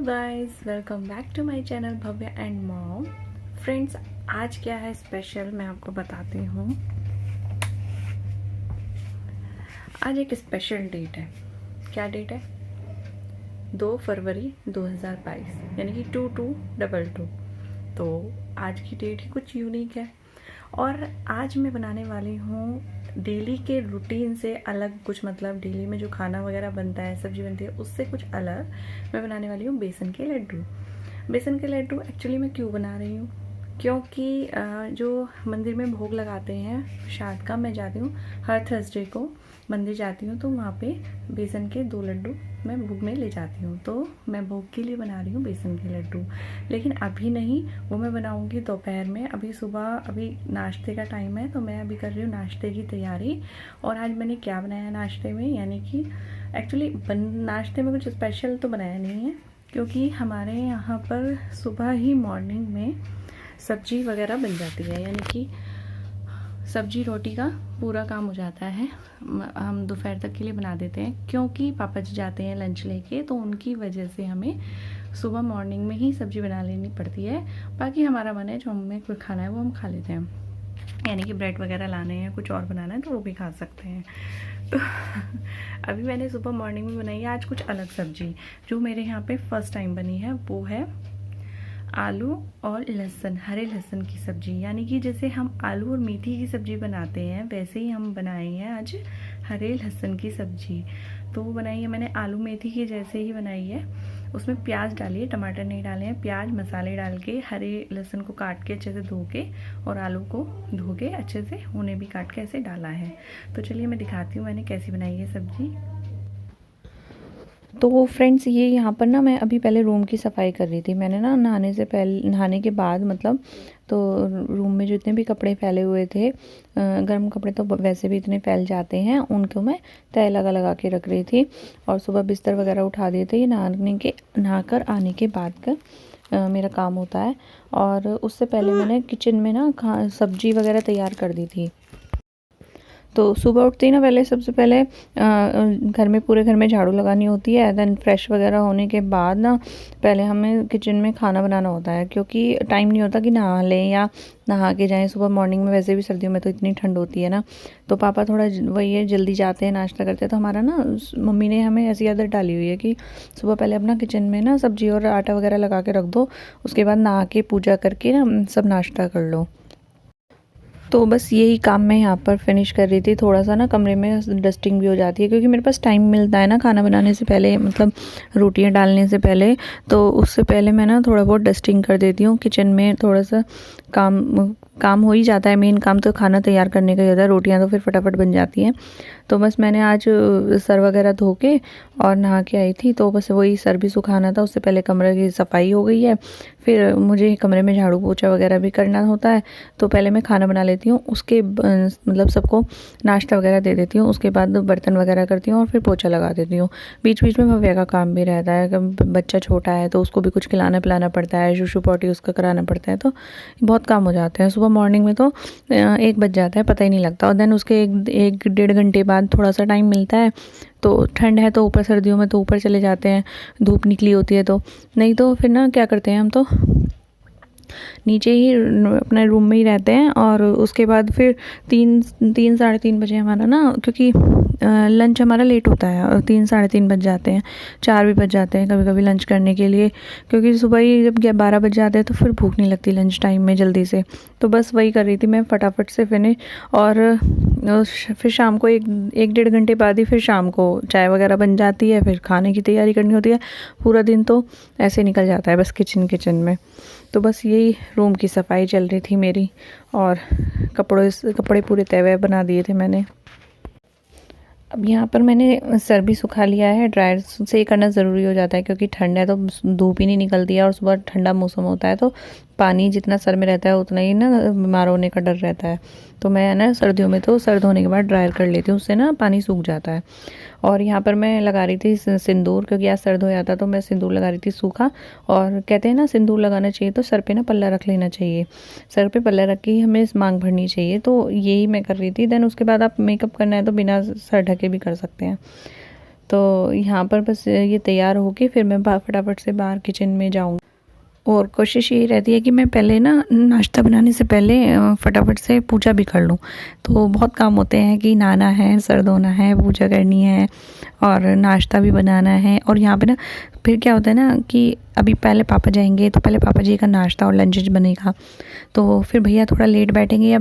Guys, welcome back to my channel Bhavya and mom. Friends, आज क्या है स्पेशल मैं आपको बताती हूँ। आज एक स्पेशल डेट है। क्या डेट है? 2 फरवरी 2022 यानी कि 2222। तो आज की डेट ही कुछ यूनिक है और आज मैं बनाने वाली हूँ डेली के रूटीन से अलग कुछ। मतलब डेली में जो खाना वगैरह बनता है, सब्जी बनती है, उससे कुछ अलग मैं बनाने वाली हूँ बेसन के लड्डू। बेसन के लड्डू एक्चुअली मैं क्यों बना रही हूँ, क्योंकि जो मंदिर में भोग लगाते हैं प्रसाद का, मैं जाती हूँ हर थर्सडे को मंदिर जाती हूँ, तो वहाँ पे बेसन के 2 लड्डू मैं भोग में ले जाती हूँ। तो मैं भोग के लिए बना रही हूँ बेसन के लड्डू, लेकिन अभी नहीं, वो मैं बनाऊँगी दोपहर में। अभी सुबह अभी नाश्ते का टाइम है, तो मैं अभी कर रही हूँ नाश्ते की तैयारी। और आज मैंने क्या बनाया नाश्ते में, यानी कि एक्चुअली नाश्ते में कुछ स्पेशल तो बनाया नहीं है, क्योंकि हमारे यहाँ पर सुबह ही मॉर्निंग में सब्जी वगैरह बन जाती है, यानी कि सब्जी रोटी का पूरा काम हो जाता है। हम दोपहर तक के लिए बना देते हैं, क्योंकि पापा जी जाते हैं लंच लेके, तो उनकी वजह से हमें सुबह मॉर्निंग में ही सब्जी बना लेनी पड़ती है। बाकी हमारा मन है जो हमें कुछ खाना है वो हम खा लेते हैं, यानी कि ब्रेड वगैरह लाने हैं, कुछ और बनाना है तो वो भी खा सकते हैं। तो अभी मैंने सुबह मॉर्निंग में बनाई है आज कुछ अलग सब्जी, जो मेरे यहाँ पे फर्स्ट टाइम बनी है। वो है आलू और लहसुन, हरे लहसुन की सब्जी, यानी कि जैसे हम आलू और मेथी की सब्जी बनाते हैं वैसे ही हम बनाए हैं आज हरे लहसुन की सब्जी। तो वो बनाई है मैंने आलू मेथी की जैसे ही बनाई है। उसमें प्याज डाली है, टमाटर नहीं डाले हैं। प्याज मसाले डाल के, हरे लहसुन को काट के अच्छे से धो के, और आलू को धो के अच्छे से उन्हें भी काट के ऐसे डाला है। तो चलिए मैं दिखाती हूँ मैंने कैसी बनाई है सब्जी। तो फ्रेंड्स, ये यहाँ पर ना मैं अभी पहले रूम की सफाई कर रही थी। मैंने ना नहाने के बाद मतलब, तो रूम में जो इतने भी कपड़े फैले हुए थे, गर्म कपड़े तो वैसे भी इतने फैल जाते हैं, उनको मैं तय लगा के रख रही थी। और सुबह बिस्तर वगैरह उठा दिए थे। ये नहाकर आने के बाद का मेरा काम होता है। और उससे पहले मैंने किचन में ना सब्जी वगैरह तैयार कर दी थी। तो सुबह उठते ही ना पहले सबसे पहले घर में, पूरे घर में झाड़ू लगानी होती है। देन फ्रेश वगैरह होने के बाद ना पहले हमें किचन में खाना बनाना होता है, क्योंकि टाइम नहीं होता कि नहा लें या नहा के जाएं सुबह मॉर्निंग में। वैसे भी सर्दियों में तो इतनी ठंड होती है ना, तो पापा थोड़ा वही है जल्दी जाते हैं, नाश्ता करते हैं। तो हमारा ना मम्मी ने हमें ऐसी आदत डाली हुई है कि सुबह पहले अपना किचन में ना सब्जी और आटा वगैरह लगा के रख दो, उसके बाद नहा के पूजा करके ना सब नाश्ता कर लो। तो बस यही काम मैं यहाँ पर फिनिश कर रही थी। थोड़ा सा ना कमरे में डस्टिंग भी हो जाती है, क्योंकि मेरे पास टाइम मिलता है ना खाना बनाने से पहले, मतलब रोटियाँ डालने से पहले। तो उससे पहले मैं ना थोड़ा बहुत डस्टिंग कर देती हूँ किचन में। थोड़ा सा काम हो ही जाता है। मेन काम तो खाना तैयार करने का ही होता है, रोटियाँ तो फिर फटाफट बन जाती हैं। तो बस मैंने आज सर वगैरह धो के और नहा के आई थी, तो बस वही सर भी सुखाना था। उससे पहले कमरे की सफाई हो गई है, फिर मुझे कमरे में झाड़ू पोछा वगैरह भी करना होता है। तो पहले मैं खाना बना लेती हूँ, उसके मतलब सबको नाश्ता वगैरह दे देती हूँ, उसके बाद बर्तन वगैरह करती हूँ और फिर पोछा लगा देती हूँ। बीच बीच में भव्या का काम भी रहता है। बच्चा छोटा है तो उसको भी कुछ खिलाना पिलाना पड़ता है, शूशु पॉटी उसका कराना पड़ता है, तो बहुत काम हो जाते हैं। सुबह मॉर्निंग में तो 1 बज जाता है, पता ही नहीं लगता। और देन उसके 1-1.5 घंटे बाद थोड़ा सा टाइम मिलता है। तो ठंड है तो ऊपर, सर्दियों में तो ऊपर चले जाते हैं, धूप निकली होती है तो। नहीं तो फिर ना क्या करते हैं हम तो नीचे ही अपने रूम में ही रहते हैं। और उसके बाद फिर 3-3 बजे हमारा ना, क्योंकि लंच हमारा लेट होता है और 3-3:30 बज जाते हैं, 4 भी बज जाते हैं कभी कभी लंच करने के लिए, क्योंकि सुबह ही जब 12 बज जाते हैं तो फिर भूख नहीं लगती लंच टाइम में जल्दी से। तो बस वही कर रही थी मैं फटाफट से फिनिश। और फिर शाम को 1-1.5 घंटे बाद ही फिर शाम को चाय वगैरह बन जाती है, फिर खाने की तैयारी करनी होती है। पूरा दिन तो ऐसे निकल जाता है बस किचन में। तो बस यही रूम की सफाई चल रही थी मेरी। और कपड़े पूरे तय बना दिए थे मैंने। अब यहाँ पर मैंने सर भी सुखा लिया है। ड्रायर से ही करना ज़रूरी हो जाता है, क्योंकि ठंड है तो धूप ही नहीं निकलती है, और सुबह ठंडा मौसम होता है तो पानी जितना सर में रहता है उतना ही ना बीमार होने का डर रहता है। तो मैं ना सर्दियों में तो सर धोने के बाद ड्रायर कर लेती हूँ, उससे ना पानी सूख जाता है। और यहाँ पर मैं लगा रही थी सिंदूर, क्योंकि आज सर धोया था तो मैं सिंदूर लगा रही थी सूखा। और कहते हैं ना सिंदूर लगाना चाहिए तो सर पे ना पल्ला रख लेना चाहिए, सर पे पल्ला रख के ही हमें मांग भरनी चाहिए। तो यही मैं कर रही थी। देन उसके बाद आप मेकअप करना है तो बिना सर ढके भी कर सकते हैं। तो यहाँ पर बस ये तैयार होके फिर मैं फटाफट से बाहर किचन में जाऊँ। और कोशिश यही रहती है कि मैं पहले ना नाश्ता बनाने से पहले फटाफट से पूजा भी कर लूँ। तो बहुत काम होते हैं कि नहाना है, सर धोना है, पूजा करनी है और नाश्ता भी बनाना है। और यहाँ पे ना फिर क्या होता है ना कि अभी पहले पापा जाएंगे तो पहले पापा जी का नाश्ता और लंच बनेगा, तो फिर भैया थोड़ा लेट बैठेंगे या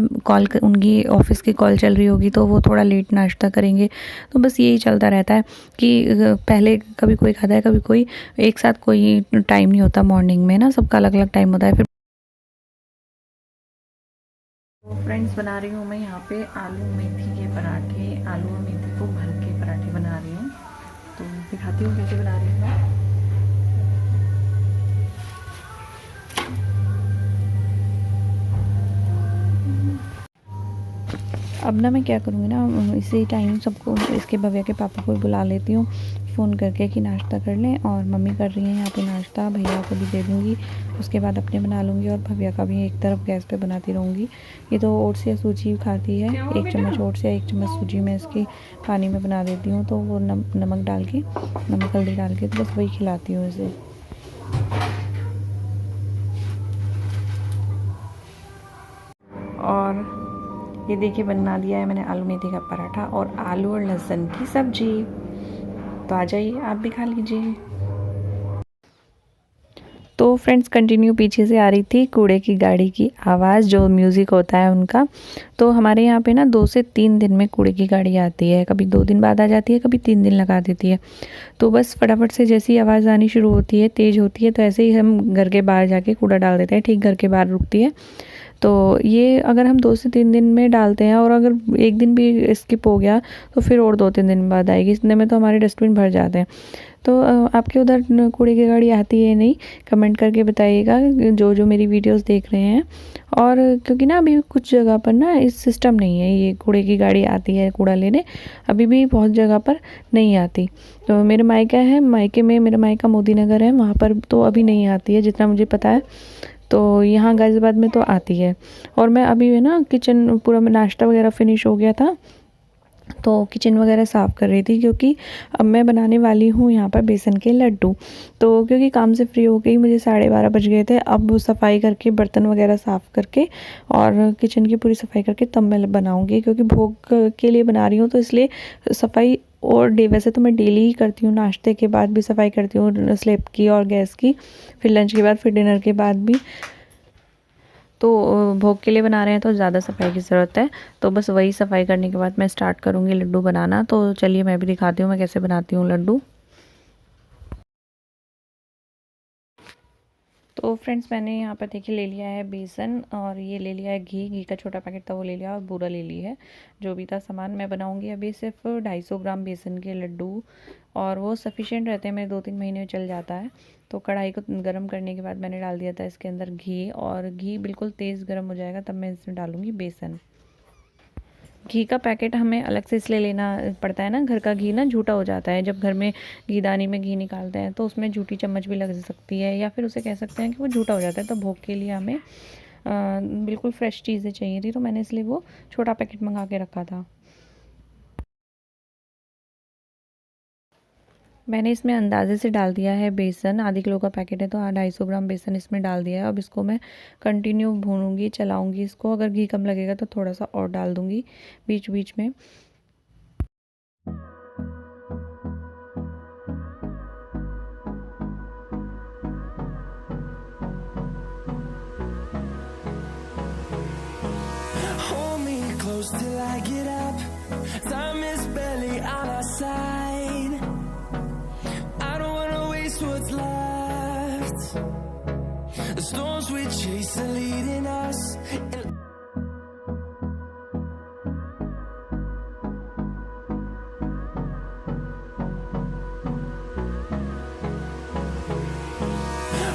उनकी ऑफिस की कॉल चल रही होगी तो वो थोड़ा लेट नाश्ता करेंगे। तो बस यही चलता रहता है कि पहले कभी कोई खाता है कभी कोई, एक साथ कोई टाइम नहीं होता मॉर्निंग में ना, सबका अलग अलग टाइम होता है। फिर फ्रेंड्स बना रही हूँ मैं यहाँ पे आलू मेथी के पराठे, आलू और मेथी को भर के पराठे बना रही हूँ। तो दिखाती हूँ कैसे बना रही हूँ मैं। अब ना मैं क्या करूँगी ना, इसी टाइम सबको, इसके भव्या के पापा को बुला लेती हूँ फ़ोन करके कि नाश्ता कर लें। और मम्मी कर रही हैं यहाँ पे नाश्ता, भैया को भी दे दूँगी, उसके बाद अपने बना लूँगी और भव्या का भी एक तरफ गैस पे बनाती रहूँगी। ये तो ओट्स या सूजी खाती है, 1 चम्मच ओट्स या 1 चम्मच सूजी में इसकी पानी में बना देती हूँ। तो वो नमक डाल के, नमक हल्दी डाल के तो बस वही खिलाती हूँ इसे। और ये देखिए बना दिया है मैंने आलू मेथी का पराठा और आलू और लहसुन की सब्जी। तो आ जाइए आप भी खा लीजिए। तो फ्रेंड्स कंटिन्यू पीछे से आ रही थी कूड़े की गाड़ी की आवाज़, जो म्यूज़िक होता है उनका। तो हमारे यहाँ पे ना 2 से 3 दिन में कूड़े की गाड़ी आती है, कभी 2 दिन बाद आ जाती है, कभी 3 दिन लगा देती है। तो बस फटाफट से जैसी आवाज़ आनी शुरू होती है, तेज़ होती है, तो ऐसे ही हम घर के बाहर जाके कूड़ा डाल देते हैं, ठीक घर के बाहर रुकती है। तो ये अगर हम 2 से 3 दिन में डालते हैं और अगर 1 दिन भी स्किप हो गया तो फिर और 2-3 दिन बाद आएगी, इतने में तो हमारे डस्टबिन भर जाते हैं। तो आपके उधर कूड़े की गाड़ी आती है नहीं, कमेंट करके बताइएगा जो जो मेरी वीडियोस देख रहे हैं। और क्योंकि ना अभी कुछ जगह पर ना इस सिस्टम नहीं है, ये कूड़े की गाड़ी आती है कूड़ा लेने, अभी भी बहुत जगह पर नहीं आती। तो मेरे मायका है, मायके में मेरा मायका मोदी नगर है, वहाँ पर तो अभी नहीं आती है जितना मुझे पता है। तो यहाँ गाज़ियाबाद में तो आती है। और मैं अभी है ना किचन पूरा नाश्ता वगैरह फिनिश हो गया था, तो किचन वगैरह साफ़ कर रही थी क्योंकि अब मैं बनाने वाली हूँ यहाँ पर बेसन के लड्डू। तो क्योंकि काम से फ्री हो गई, मुझे 12:30 बज गए थे। अब सफाई करके बर्तन वगैरह साफ़ करके और किचन की पूरी सफाई करके तब मैं बनाऊँगी, क्योंकि भोग के लिए बना रही हूँ तो इसलिए सफाई। और वैसे तो मैं डेली ही करती हूँ, नाश्ते के बाद भी सफाई करती हूँ स्लैब की और गैस की, फिर लंच के बाद, फिर डिनर के बाद भी। तो भोग के लिए बना रहे हैं तो ज़्यादा सफाई की ज़रूरत है। तो बस वही सफाई करने के बाद मैं स्टार्ट करूँगी लड्डू बनाना। तो चलिए मैं भी दिखाती हूँ मैं कैसे बनाती हूँ लड्डू। तो फ्रेंड्स मैंने यहाँ पर देखिए ले लिया है बेसन, और ये ले लिया है घी का छोटा पैकेट था वो ले लिया, और बूरा ले ली है। जो भी था सामान मैं बनाऊँगी अभी सिर्फ 250 ग्राम बेसन के लड्डू, और वो सफिशिएंट रहते हैं, मेरे 2-3 महीने में चल जाता है। तो कढ़ाई को गर्म करने के बाद मैंने डाल दिया था इसके अंदर घी, और घी बिल्कुल तेज़ गर्म हो जाएगा तब मैं इसमें डालूँगी बेसन। घी का पैकेट हमें अलग से इसलिए लेना पड़ता है ना, घर का घी ना झूठा हो जाता है, जब घर में घीदानी में घी निकालते हैं तो उसमें झूठी चम्मच भी लग सकती है, या फिर उसे कह सकते हैं कि वो झूठा हो जाता है। तो भोग के लिए हमें बिल्कुल फ्रेश चीज़ें चाहिए थी, तो मैंने इसलिए वो छोटा पैकेट मंगा के रखा था। मैंने इसमें अंदाजे से डाल दिया है बेसन, आधी किलो का पैकेट है तो 250 ग्राम बेसन इसमें डाल दिया है। अब इसको मैं कंटिन्यू भूनूंगी, चलाऊंगी इसको। अगर घी कम लगेगा तो थोड़ा सा और डाल दूंगी बीच बीच में। Hold me close till I get up. Time is barely on our side. I don't wanna waste what's left. The storms we chase are leading us.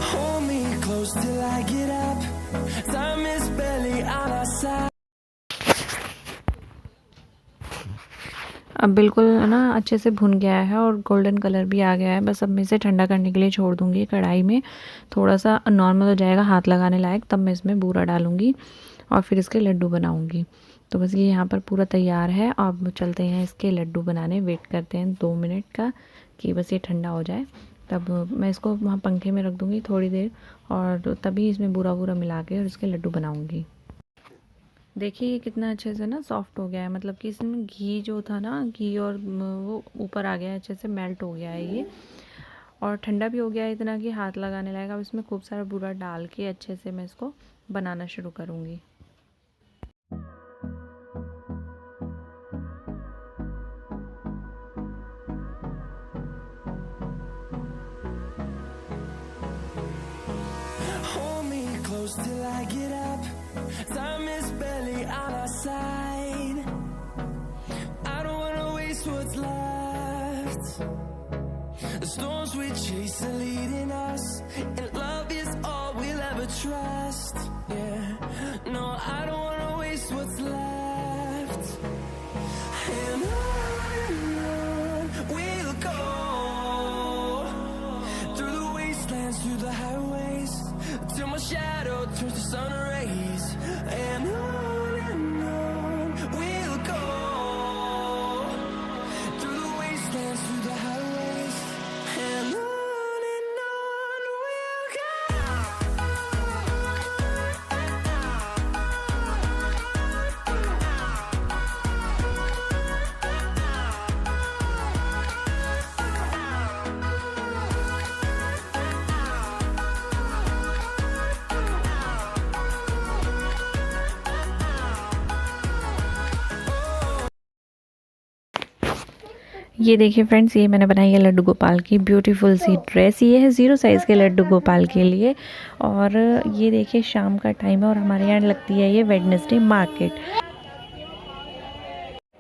Hold me close till I get up. Time is barely on our side. अब बिल्कुल ना अच्छे से भुन गया है और golden colour भी आ गया है। बस अब मैं इसे ठंडा करने के लिए छोड़ दूँगी कढ़ाई में, थोड़ा सा नॉर्मल हो जाएगा हाथ लगाने लायक, तब मैं इसमें बूरा डालूँगी और फिर इसके लड्डू बनाऊँगी। तो बस ये यहाँ पर पूरा तैयार है। अब चलते हैं इसके लड्डू बनाने। वेट करते हैं 2 मिनट का कि बस ये ठंडा हो जाए, तब मैं इसको वहाँ पंखे में रख दूँगी थोड़ी देर, और तभी इसमें बूरा बूरा मिला के और इसके लड्डू बनाऊँगी। देखिए ये कितना अच्छे से ना सॉफ्ट हो गया है, मतलब कि इसमें घी जो था ना, घी और वो ऊपर आ गया है, अच्छे से मेल्ट हो गया है ये, और ठंडा भी हो गया है इतना कि हाथ लगाने लायक। अब इसमें खूब सारा बूरा डाल के अच्छे से मैं इसको बनाना शुरू करूँगी। Hold me close till I get up. Time is barely on our side. I don't wanna waste what's left. The storms we chase are leading us, and love is all we'll ever trust. Yeah, no, I don't wanna waste what's left. And on we'll go, through the wastelands, through the highways, till my shadow turns to sun rays. And on we'll go, through the wastelands, through the highways. And on we'll go. ये देखिए friends, ये मैंने बनाई है लड्डू गोपाल की beautiful सी dress. ये है 0 size के लड्डू गोपाल के लिए। और ये देखिए शाम का टाइम है और हमारे यहाँ लगती है ये वेडनेसडे मार्केट।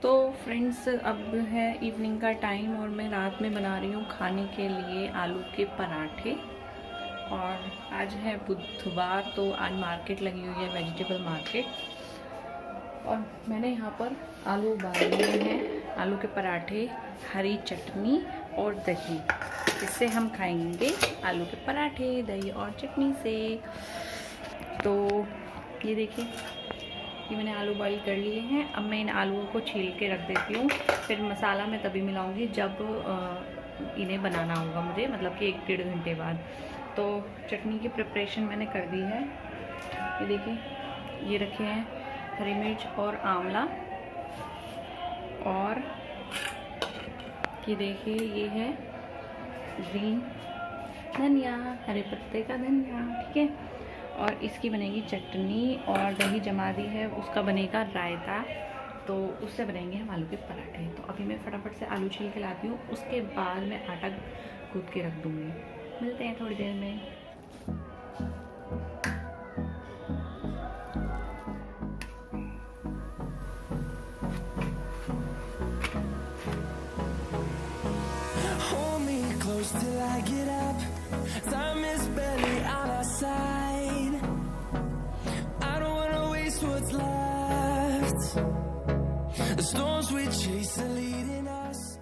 तो फ्रेंड्स अब है इवनिंग का टाइम और मैं रात में बना रही हूँ खाने के लिए आलू के पराठे। और आज है बुधवार, तो आज मार्केट लगी हुई है, वेजिटेबल मार्केट। और मैंने यहाँ पर आलू उबाल लिए हैं, आलू के पराठे, हरी चटनी और दही। इससे हम खाएंगे आलू के पराठे दही और चटनी से। तो ये देखिए, ये मैंने आलू बॉईल कर लिए हैं। अब मैं इन आलूओं को छील के रख देती हूँ, फिर मसाला मैं तभी मिलाऊंगी जब इन्हें बनाना होगा मुझे, मतलब कि 1-1.5 घंटे बाद। तो चटनी की प्रिपरेशन मैंने कर दी है। ये देखिए, ये रखे हैं हरी मिर्च और आंवला, और ये देखिए ये है ग्रीन धनिया, हरे पत्ते का धनिया, ठीक है। और इसकी बनेगी चटनी, और दही जमा दी है, उसका बनेगा रायता। तो उससे बनेंगे हम आलू के पराठे। तो अभी मैं फटाफट से आलू छील के लाती हूँ, उसके बाद मैं आटा गूंथ के रख दूँगी। मिलते हैं थोड़ी देर में। Till I get up, time is barely on our side. I don't wanna waste what's left. The storms we chase are leading us.